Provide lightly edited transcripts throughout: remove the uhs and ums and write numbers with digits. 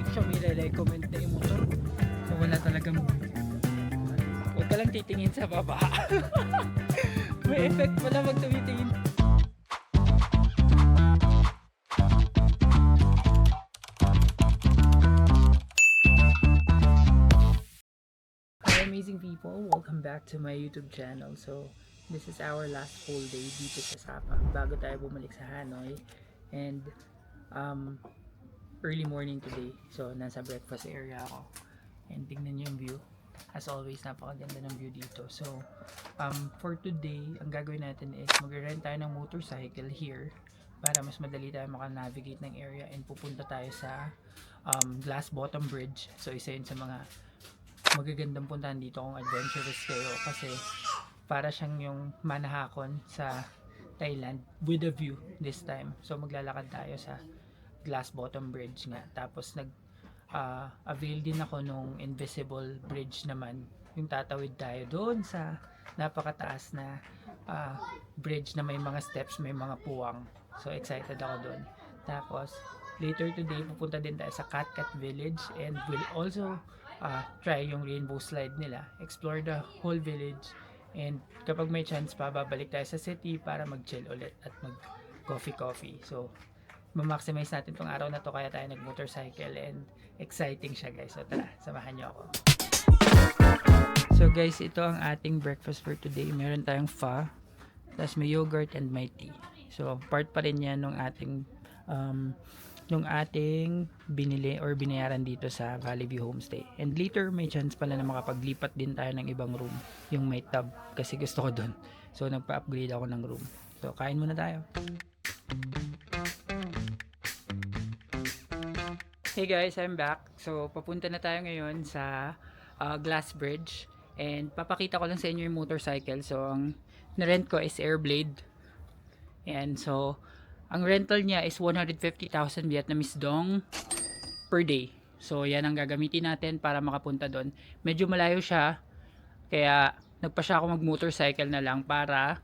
ko siya may recommend na yung motor. So wala talagang, huwag ka lang titingin sa baba. May effect pala pag tumitingin. Hi amazing people, welcome back to my YouTube channel. So this is our last full day dito sa Sapa bago tayo bumalik sa Hanoi. And early morning today, so nasa breakfast area ako, and tingnan nyo yung view. As always, napakaganda ng view dito. So for today, ang gagawin natin is magre-rent tayo ng motorcycle here para mas madali tayo maka-navigate ng area, and pupunta tayo sa Glass Bottom Bridge. So isa yun sa mga magagandang puntahan dito kung adventurous kayo, kasi para siyang yung Manahakon sa Thailand with a view this time. So maglalakad tayo sa Glass Bottom Bridge nga, tapos avail din ako nung Invisible Bridge naman, yung tatawid tayo doon sa napakataas na bridge na may mga steps, may mga puwang. So excited ako doon. Tapos later today pupunta din tayo sa Cat Cat Village, and we'll also try yung rainbow slide nila, explore the whole village, and kapag may chance pa babalik tayo sa city para mag chill ulit at mag coffee. So ma-maximize natin tong araw na to, kaya tayo nag motorcycle, and exciting siya guys. So tara, samahan nyo ako. So guys, ito ang ating breakfast for today. Meron tayong pho, tapos may yogurt and may tea. So part pa rin yan nung ating binili or binayaran dito sa Valley View Homestay. And later may chance pala na makapaglipat din tayo ng ibang room, yung may tub, kasi gusto ko dun. So nagpa-upgrade ako ng room. So kain muna tayo. Hey guys, I'm back. So papunta na tayo ngayon sa Glass Bridge, and papakita ko lang sa inyo yung motorcycle. So ang na-rent ko is Airblade, and so ang rental niya is 150,000 Vietnamese dong per day. So yan ang gagamitin natin para makapunta doon. Medyo malayo siya, kaya nagpa siya ako mag motorcycle na lang para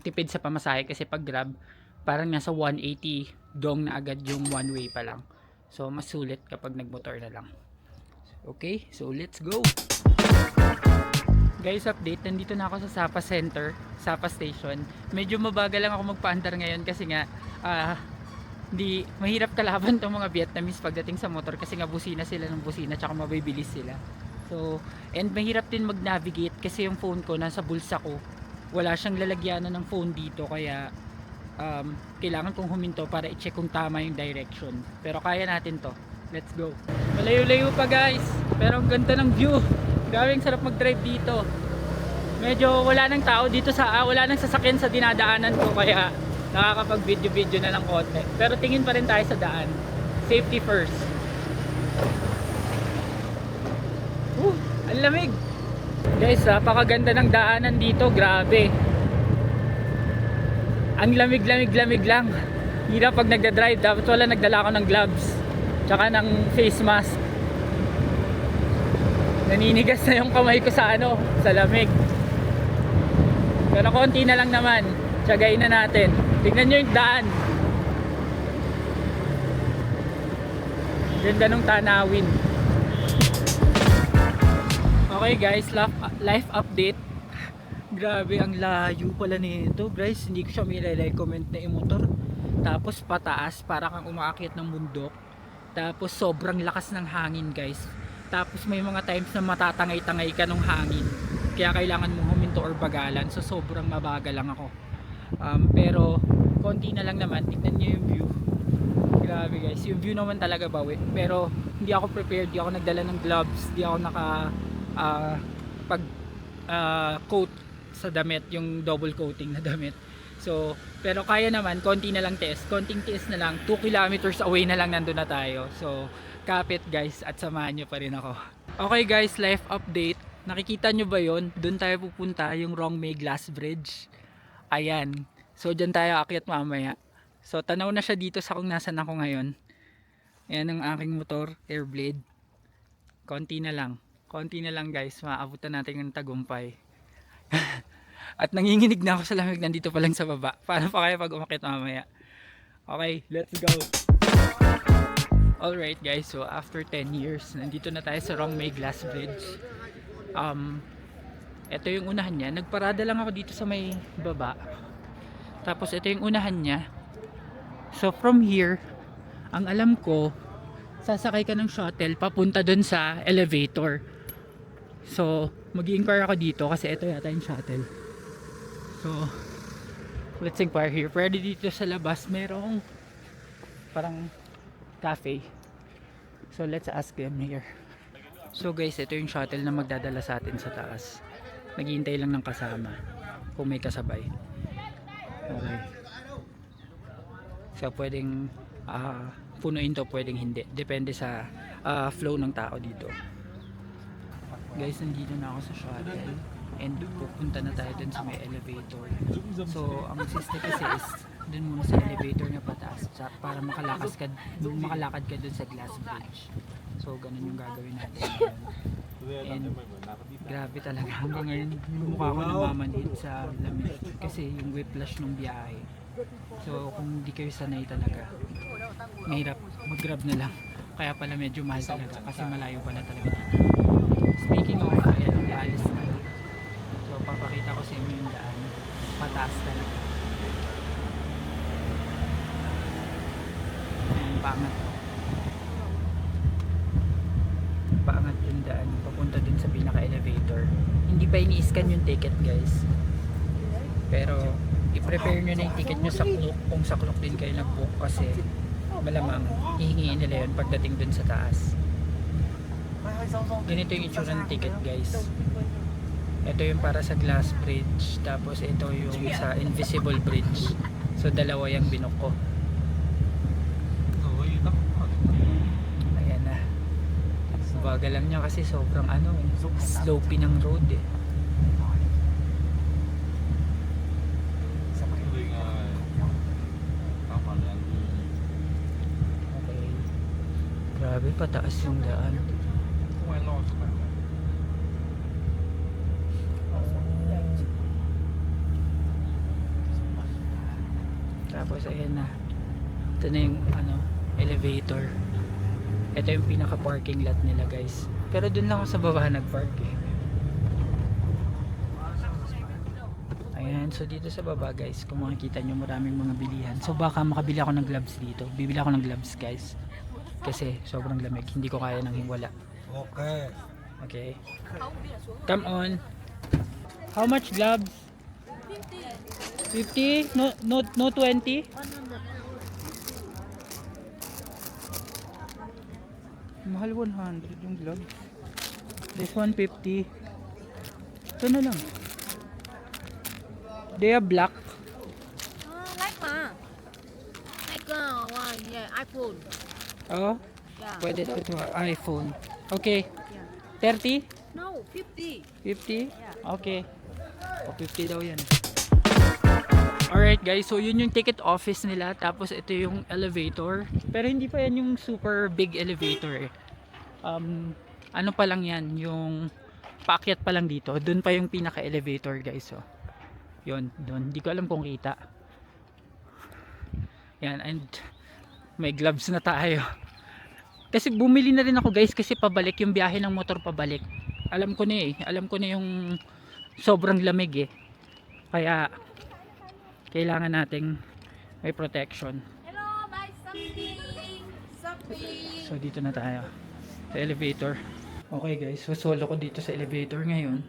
tipid sa pamasahe, kasi pag Grab parang nasa 180 dong na agad yung one way pa lang. So mas sulit kapag nagmotor na lang. Okay, so let's go. Guys, update, nandito na ako sa Sapa Center, Sapa Station. Medyo mabagal lang ako magpaandar ngayon kasi nga di mahirap kalaban tong mga Vietnamese pagdating sa motor, kasi nga busina sila ng busina, tsaka mabibilis sila. So, and mahirap din mag-navigate kasi yung phone ko nasa bulsa ko. Wala siyang lalagyanan ng phone dito, kaya kailangan kong huminto para i-check kung tama yung direction. Pero kaya natin to. Let's go. Malayo-layo pa guys, pero ang ganda ng view. Gawing sarap mag-drive dito. Medyo wala nang tao dito wala nang sasakyan sa dinadaanan ko, kaya nakakapag-video na ng konti. Pero tingin pa rin tayo sa daan. Safety first. Ang lamig. Guys, napakaganda ng daanan dito, grabe. Ang lamig lang. Hirap pag nagda-drive, dapat wala, nagdala ako ng gloves tsaka ng face mask. Naninigas na yung kamay ko sa lamig. Pero konti na lang naman, tiyagain na natin. Tingnan nyo yung daan, ganda nung tanawin. Okay guys, life update. Grabe, ang layo pala nito guys. Hindi ko siya may recommend na i-motor. Tapos pataas, para kang umaakyat ng bundok. Tapos sobrang lakas ng hangin guys. Tapos may mga times na matatangay-tangay ka ng hangin, kaya kailangan mong huminto or bagalan. So sobrang mabagal lang ako. Pero konti na lang naman. Tignan nyo yung view. Grabe guys, yung view naman talaga bawi. Pero hindi ako prepared, hindi ako nagdala ng gloves, hindi ako coat sa damit, yung double coating na damit. So, pero kaya naman, konting tiis na lang, 2 kilometers away na lang nandun na tayo. So, kapit guys, at samahan nyo pa rin ako. Okay guys, life update. Nakikita nyo ba yon? Doon tayo pupunta, yung Rong May Glass Bridge. Ayan. So, dyan tayo aakyat mamaya. So, tanaw na siya dito sa kung nasan ako ngayon. Ayan ang aking motor, Airblade. Konti na lang guys, maabutan natin yung tagumpay. At nanginginig na ako sa lamig, nandito pa lang sa baba. Paano pa kaya pag umakyat mamaya? Okay, let's go. Alright guys, so after 10 years, nandito na tayo sa Rongmei Glass Bridge. Ito yung unahan niya. Nagparada lang ako dito sa may baba. Tapos ito yung unahan niya. So from here, ang alam ko, sasakay ka ng shuttle papunta dun sa elevator. So mag-i-inquire ako dito kasi ito yata yung shuttle. So let's inquire here. Pwede dito sa labas merong parang cafe. So let's ask them here. So guys, ito yung shuttle na magdadala sa atin sa taas. Naghihintay lang ng kasama kung may kasabay. Okay. So pwedeng punuin to, pwedeng hindi. Depende sa flow ng tao dito. Guys, nandito na ako sa shuttle and pupunta na tayo dun sa may elevator. So ang system kasi is dun muna sa elevator na pataas para makalakad ka dun sa glass bridge. So ganun yung gagawin natin ngayon. And grabe talaga, hanggang ngayon yung mukha ko namamanhid sa lamig kasi yung whiplash ng biyahe. So kung di kayo sanay talaga, mahirap mag-grab na lang. Kaya pala medyo mahal talaga kasi malayo pala talaga dito. Speaking of, ayan, alis na. So papakita ko sa inyo yung daan. Pataas talaga. Ayan, paangat yung daan papunta dun sa pinaka elevator. Hindi pa ini-scan yung ticket guys, pero i-prepare nyo na yung ticket nyo sa Klook kung sa Klook din kayo nag-book kasi malamang hihingiin nila yun pagdating dun sa taas. Ganito yung itsura ng ticket guys. Ito yung para sa glass bridge, tapos ito yung sa invisible bridge. So dalawa yung binook ko. Ayan na. Bagal lang niya kasi sobrang slopey ng road eh. Okay. Grabe, pataas yung daan. Tapos ayan na. Ito na yung elevator. Ito yung pinaka parking lot nila guys. Pero dun lang ako sa baba nag-park eh. Ayan, so dito sa baba guys, kung makikita nyo maraming mga bilihan. So baka makabili ako ng gloves dito. Bibili ako ng gloves guys. Kasi sobrang lamig, hindi ko kaya nang hiwala. Okay. Okay. Come on. How much gloves? 50? No 20? Mahal 100 yung gloves. This 150. Ito na lang. They are black. One, yeah, iPhone. Oh, Yeah. pwede daw ito. iPhone. Okay. 30? No, 50. 50? Yeah. Okay. O 50 daw yan. Alright guys, so yun yung ticket office nila. Tapos ito yung elevator. Pero hindi pa yan yung super big elevator eh. Ano pa lang yan, yung paakyat pa lang dito. Doon pa yung pinaka elevator guys. So, yun, doon. Hindi ko alam kung kita. Yan, and may gloves na tayo. Kasi bumili na rin ako guys kasi pabalik yung biyahe ng motor pabalik. Alam ko na eh. Alam ko na yung sobrang lamig eh. Kaya kailangan nating may protection. Hello, buy something. Something. So dito na tayo sa elevator. Okay guys, so solo ko dito sa elevator ngayon.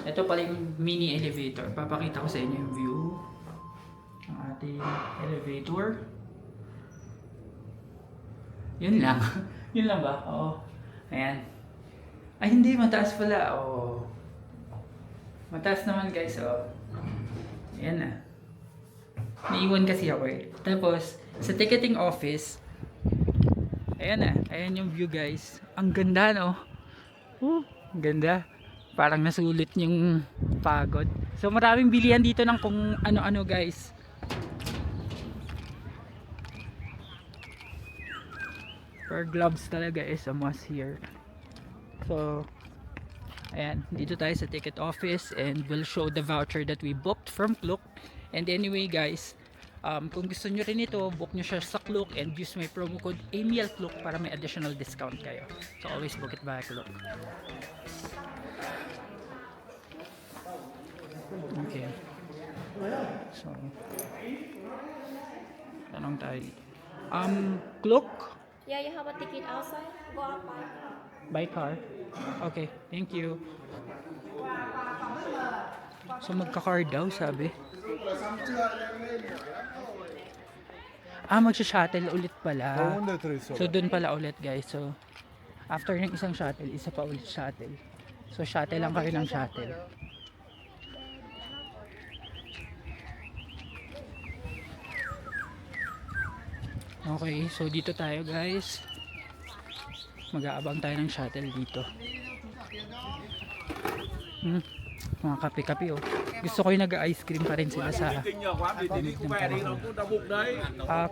Ito pala yung mini elevator. Papakita ko sa inyo yung view ng ating elevator. Yun lang. Yun lang ba? Oo. Ayan. Ay hindi, mataas pala. Oo. Mataas naman guys. Oo. Ayan na. Naiwan kasi ako eh. Tapos, sa ticketing office, ayan na. Ayan yung view guys. Ang ganda no? Ang ganda. Parang nasulit yung pagod. So maraming bilihan dito ng kung ano-ano guys. For gloves talaga is a must here. So ayan, dito tayo sa ticket office and we'll show the voucher that we booked from Klook. And anyway guys, Kung gusto nyo rin ito, book nyo siya sa Klook and use my promo code AMIELCLOOK para may additional discount kayo. So always book it via Klook. Okay. So, tanong tayo dito. Klook? Yeah, you have a ticket outside. Go up by By car? Okay, thank you. So magka-car daw, sabi. Magsha-shuttle ulit pala. So dun pala ulit guys. So after ng isang shuttle, isa pa ulit shuttle. So shuttle lang kayo ng shuttle. Okay, so dito tayo guys. Mag-aabang tayo ng shuttle dito. Mga kape-kape oh. Gusto ko yung nag-ice cream pa rin sila sa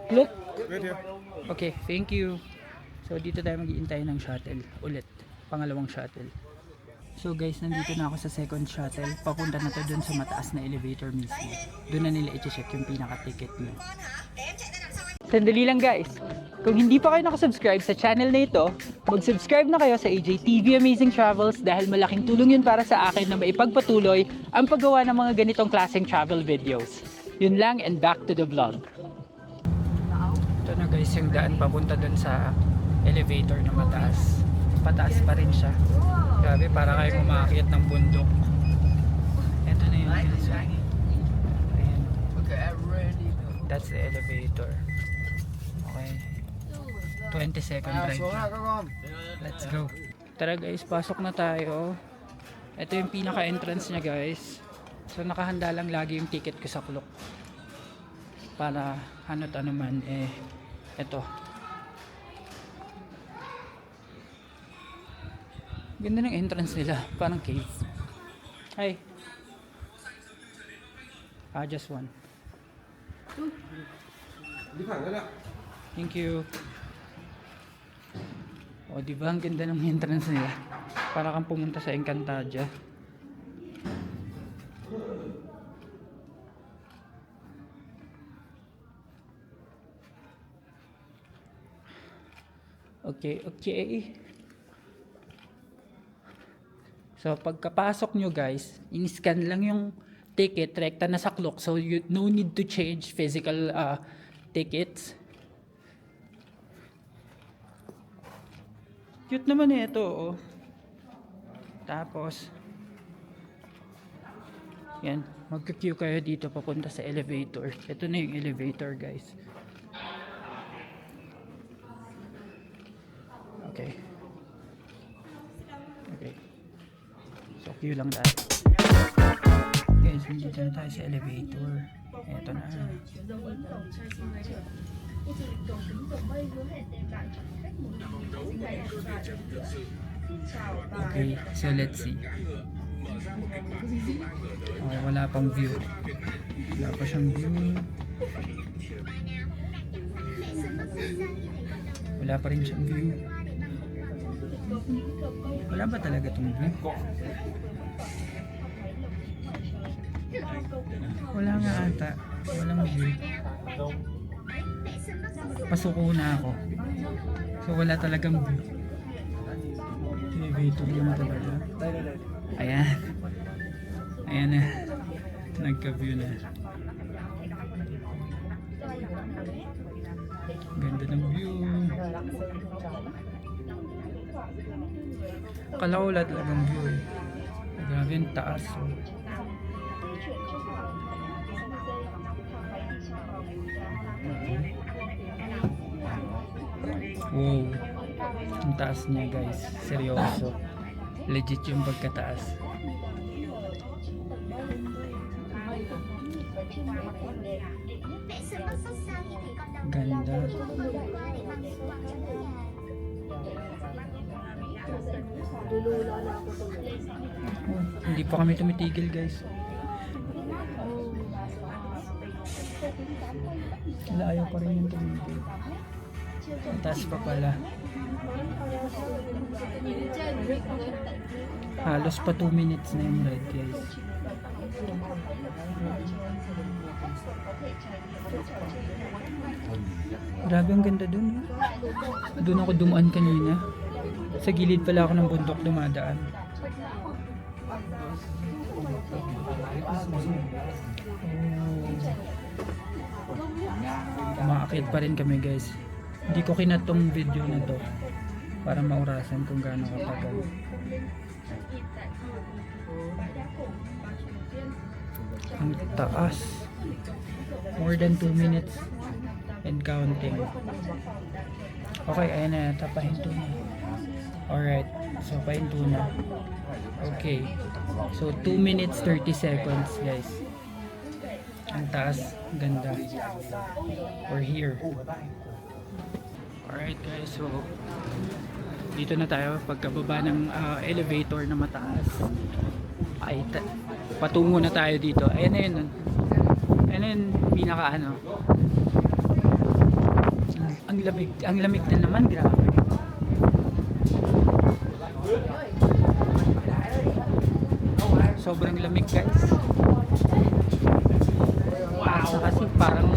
Klook. Okay, thank you. So dito tayo mag-iintay ng shuttle ulit. Pangalawang shuttle. So guys, nandito na ako sa second shuttle. Papunta na to dun sa mataas na elevator mismo. Doon na nila i-check yung pinaka-ticket nyo. Sandali lang guys. Kung hindi pa kayo nakasubscribe sa channel na ito, mag-subscribe na kayo sa AJ TV Amazing Travels dahil malaking tulong yun para sa akin na maipagpatuloy ang paggawa ng mga ganitong klaseng travel videos. Yun lang and back to the vlog. Ito na guys yung daan papunta dun sa elevator na mataas. Pataas pa rin siya. Grabe, para kayo umakyat ng bundok. Ito na yun guys. Ayan. That's the elevator. Okay. 20-second drive. Let's go. Tara guys, pasok na tayo. Ito yung pinaka-entrance niya guys. So nakahanda lang lagi yung ticket ko sa Klook. Para ano't ano man ito. Ganda ng entrance nila, parang cave. Hi. Just one. Thank you. O, diba ang ganda ng entrance nila? Para kang pumunta sa Encantadia. Okay. So, pagkapasok nyo guys, in-scan lang yung ticket, rekta na sa Klook. So, no need to change physical tickets. Cute naman ito, oh. Tapos, yan, magka-queue kayo dito papunta sa elevator. Ito na yung elevator, guys. Okay. So, queue lang tayo. Guys, nandito na tayo sa elevator. Ito na. Okay, so let's see. Wala pang view. Wala pa siyang view. Wala pa rin siyang view. Wala ba talaga itong view? Wala nga ata. Walang view. Pasuko na ako. So wala talagang view. Elevator lang talaga. Ayan. Ayan na. Nagka-view na. Ganda ng view. Akala ko wala talagang view eh. Grabe yung taas. Wow. Ang taas niya guys. Seryoso. Legit yung pagkataas. Ganda. Hindi pa kami tumitigil guys. Wala, ayaw pa rin yung tumigil. Ang taas pa pala. Halos pa 2 minutes na yung ride guys. Grabe, ang ganda dun. Doon ako dumaan kanina. Sa gilid pala ako ng bundok dumadaan. Umaakit pa rin kami guys. Hindi ko kinatong video na to para maurasan kung gaano katagal. Ang taas. More than 2 minutes and counting. Okay, ayan na yata, pahinto na. Alright, so pahinto na. Okay, so 2 minutes 30 seconds guys. Ang taas, ganda. We're here. Alright guys, so dito na tayo pagkababa ng elevator na mataas. Ay, patungo na tayo dito. Ayan na yun. Ayan na yun, pinaka ano. Ang lamig na naman, grabe. Sobrang lamig guys. Taas na kasi, parang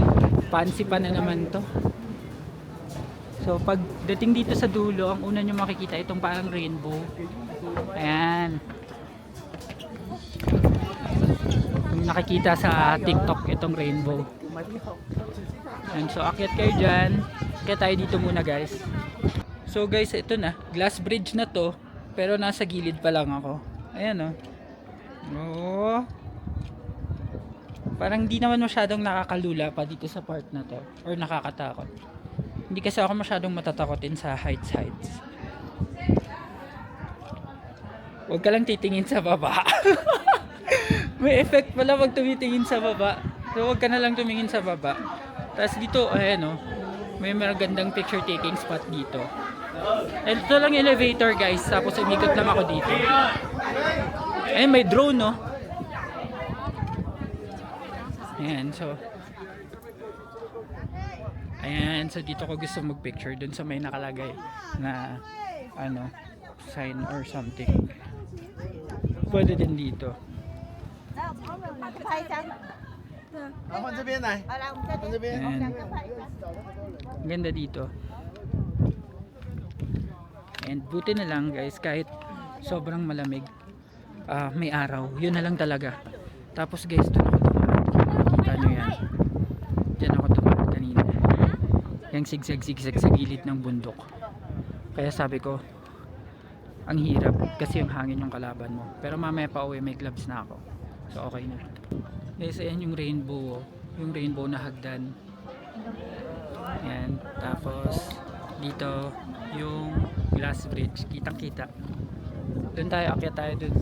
fancy pa na naman to. So pag dating dito sa dulo, ang una nyo makikita itong parang rainbow. Ayan. Yung nakikita sa TikTok itong rainbow. Ayan, so akyat kayo dyan. Kaya tayo dito muna guys. So guys, ito na. Glass bridge na to. Pero nasa gilid pa lang ako. Ayan o. Oh. Parang di naman masyadong nakakalula pa dito sa part na to. Or nakakatakot. Hindi kasi ako masyadong matatakotin sa heights. Huwag ka lang titingin sa baba. May effect pala pag tumitingin sa baba. So huwag ka na lang tumingin sa baba. Tapos dito, ayan o. May magandang picture taking spot dito. And ito lang elevator guys. Tapos umikot lang ako dito. Ayan, may drone no. Ayan, so ayan, so dito ko gusto mag-picture dun sa may nakalagay na ano, sign or something. Pwede din dito. Ayan. Ganda dito. And buti na lang guys, kahit sobrang malamig, may araw, yun na lang talaga. Tapos guys, dun ako dumaan. Nakita nyo yan. Diyan ako dumaan kanina. Yung zigzag sa gilid ng bundok. Kaya sabi ko, ang hirap kasi yung hangin yung kalaban mo. Pero mamaya pa uwi, may gloves na ako. So okay na. Guys, ayan yung rainbow. Yung rainbow na hagdan. Ayan. Tapos dito yung glass bridge. Kitang kita. Doon tayo, akyat tayo dun.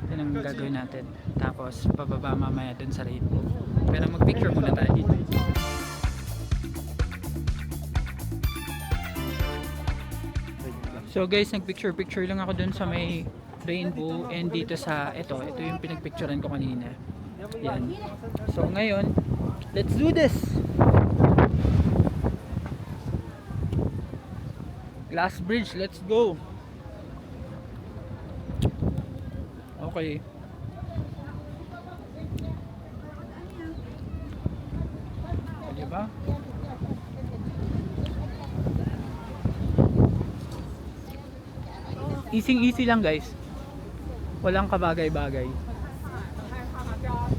Yun ang gagawin natin. Tapos pababa mamaya dun sa rainbow. Pero mag picture muna tayo dito. So guys, nagpicture lang ako dun sa may rainbow and dito sa ito yung pinagpicturean ko kanina. Yan. So ngayon, let's do this. Glass bridge, let's go. Okay. Diba? Easy lang guys. Walang kabagay-bagay.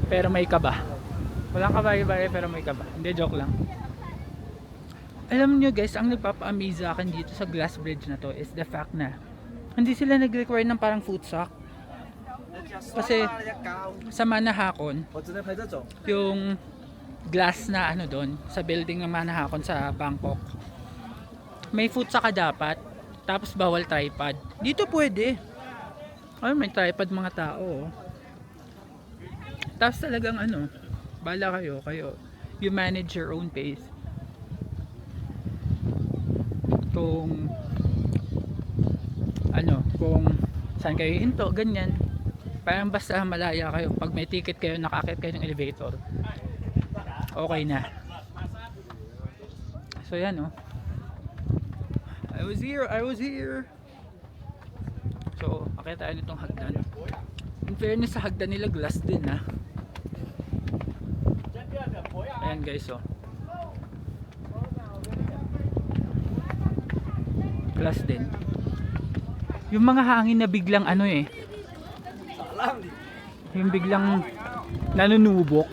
Pero may kaba. Walang kabagay-bagay pero may kaba. Hindi, joke lang. Alam nyo guys, ang nagpapa-amaze sa akin dito sa glass bridge na to is the fact na hindi sila nag-require ng parang foot sock. Kasi sa Manahakon, yung glass na ano doon, sa building ng Manahakon sa Bangkok, may foot sock ka dapat. Tapos bawal tripod. Dito pwede. Ay, may tripod mga tao. Tapos talagang ano, bala kayo. You manage your own pace. Kung ano, kung saan kayo hinto, ganyan. Parang basta malaya kayo. Pag may ticket kayo, nakakit kayo ng elevator, okay na. So yan oh. I was here. So, akit tayo nitong hagdan. In fairness sa hagdan nila, glass din ha. Ayan Ayan guys, oh. Glass din. Yung mga hangin na biglang ano eh. Yung biglang nanunubok.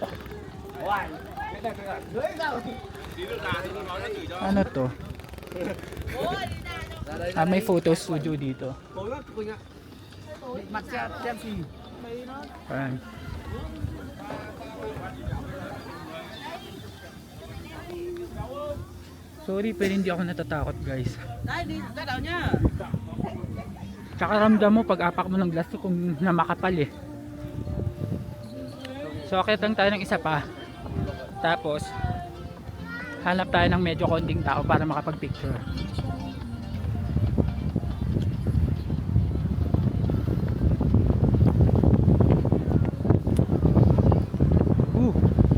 Ano to? May photo studio dito. Ayan. Sorry pero hindi ako natatakot guys. Tsaka ramdam mo pag apak mo ng glass kung na makapal eh. So akit lang tayo ng isa pa. Tapos hanap tayo ng medyo konting tao para makapag-picture.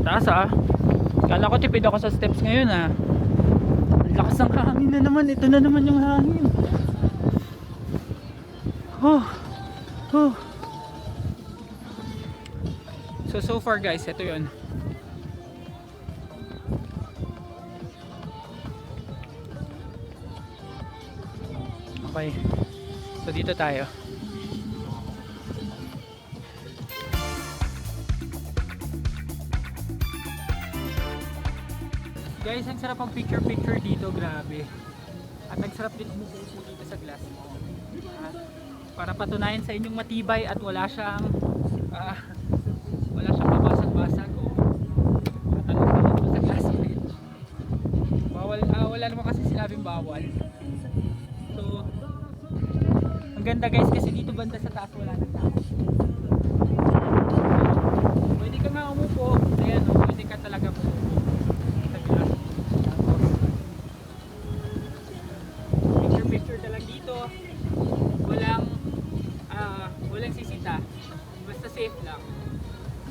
Taas ah. Kala ko tipid ako sa steps ngayon ah. Ang lakas ng hangin na naman. Ito na naman yung hangin. Oh. So far guys, ito yun. Okay. So dito tayo. Guys, ang sarap ang picture dito, grabe. At ang sarap din umupo dito sa glass. Para patunayan sa inyong matibay at wala siyang mabasag-basag o matalong sa glass ulit. Wala naman kasi sinabing bawal. So, ang ganda guys kasi dito banda sa taas wala nang tao. Pwede ka nga umupo. Ayan, pwede ka talaga umupo. Picture talaga dito. Walang sisita. Basta safe lang.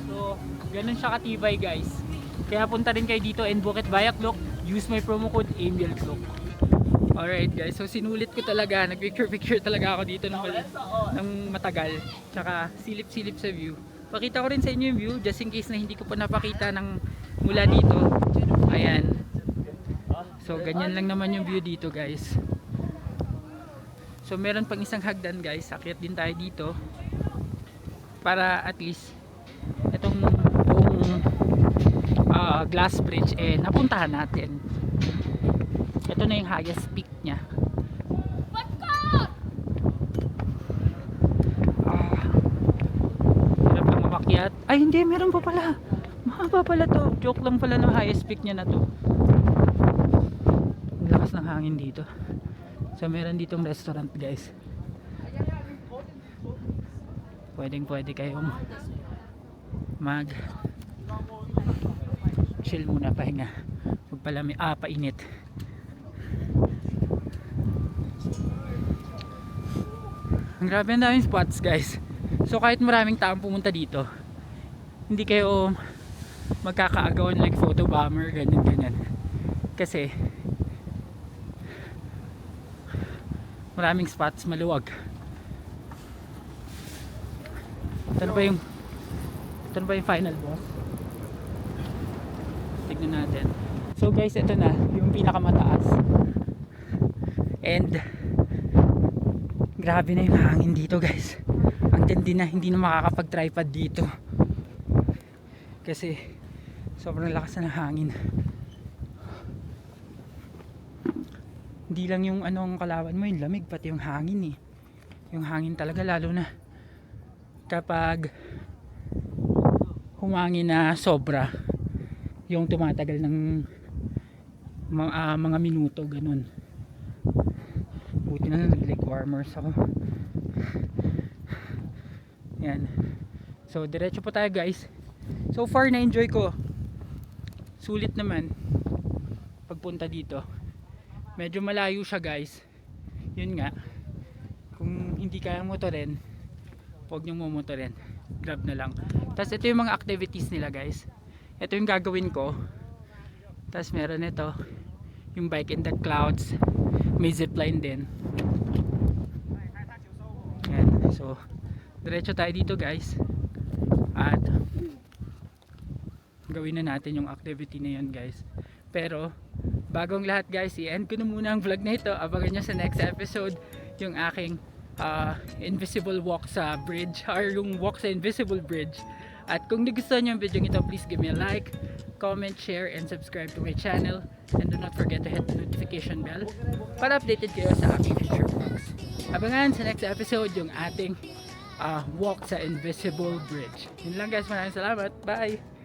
So, ganun siya katibay guys. Kaya punta rin kayo dito in Bukit Bayaklok. Use my promo code AMIELCLOK. Alright guys, so sinulit ko talaga. Nag-picture talaga ako dito ng matagal. Tsaka silip-silip sa view. Pakita ko rin sa inyo yung view just in case na hindi ko pa napakita ng mula dito. Ayan. So ganyan lang naman yung view dito guys. So meron pang isang hagdan guys. Akyat din tayo dito. Para at least itong buong glass bridge napuntahan natin. Ito na yung highest peak niya. Hirap lang umakyat. Ay hindi, meron pa pala. Mahaba pala to. Joke lang pala ng highest peak niya na to. Ang lakas ng hangin dito. So meron ditong restaurant guys. Pwede kayong mag chill muna, pahinga. Huwag pala painit. Ang grabe, ang daming spots guys. So kahit maraming taong pumunta dito, hindi kayo magkakaagawan like photo bomber, ganyan. Kasi maraming spots, maluwag. Ito ba yung final boss? Tignan natin. So guys, ito na yung pinakamataas. And grabe na yung hangin dito guys. Ang tindi na, hindi na makakapag-tripod dito. Kasi sobrang lakas na ng hangin. Hindi lang yung anong kalawan mo, yung lamig, pati yung hangin eh. Yung hangin talaga, lalo na kapag humangin na sobra, yung tumatagal ng mga minuto, ganun. Buti na nag-leg warmers ako. Yan. So diretso po tayo guys. So far na enjoy ko. Sulit naman pagpunta dito. Medyo malayo siya guys. Yun nga, kung hindi kayang motorin, huwag nyo mumotorin, grab na lang. Tapos ito yung mga activities nila guys. Ito yung gagawin ko. Tapos meron ito, yung bike in the clouds. May zipline din. Yan. So diretso tayo dito guys. At gagawin na natin yung activity na yun guys. Pero bagong lahat guys, i-end ko na muna ang vlog na ito. Abangan nyo sa next episode yung aking invisible walk sa bridge, or yung walk sa invisible bridge. At kung nagustuhan nyo yung video ito, please give me a like, comment, share, and subscribe to my channel. And do not forget to hit the notification bell para updated kayo sa aking future vlogs. Abangan sa next episode yung ating walk sa invisible bridge. Yun lang guys, maraming salamat. Bye!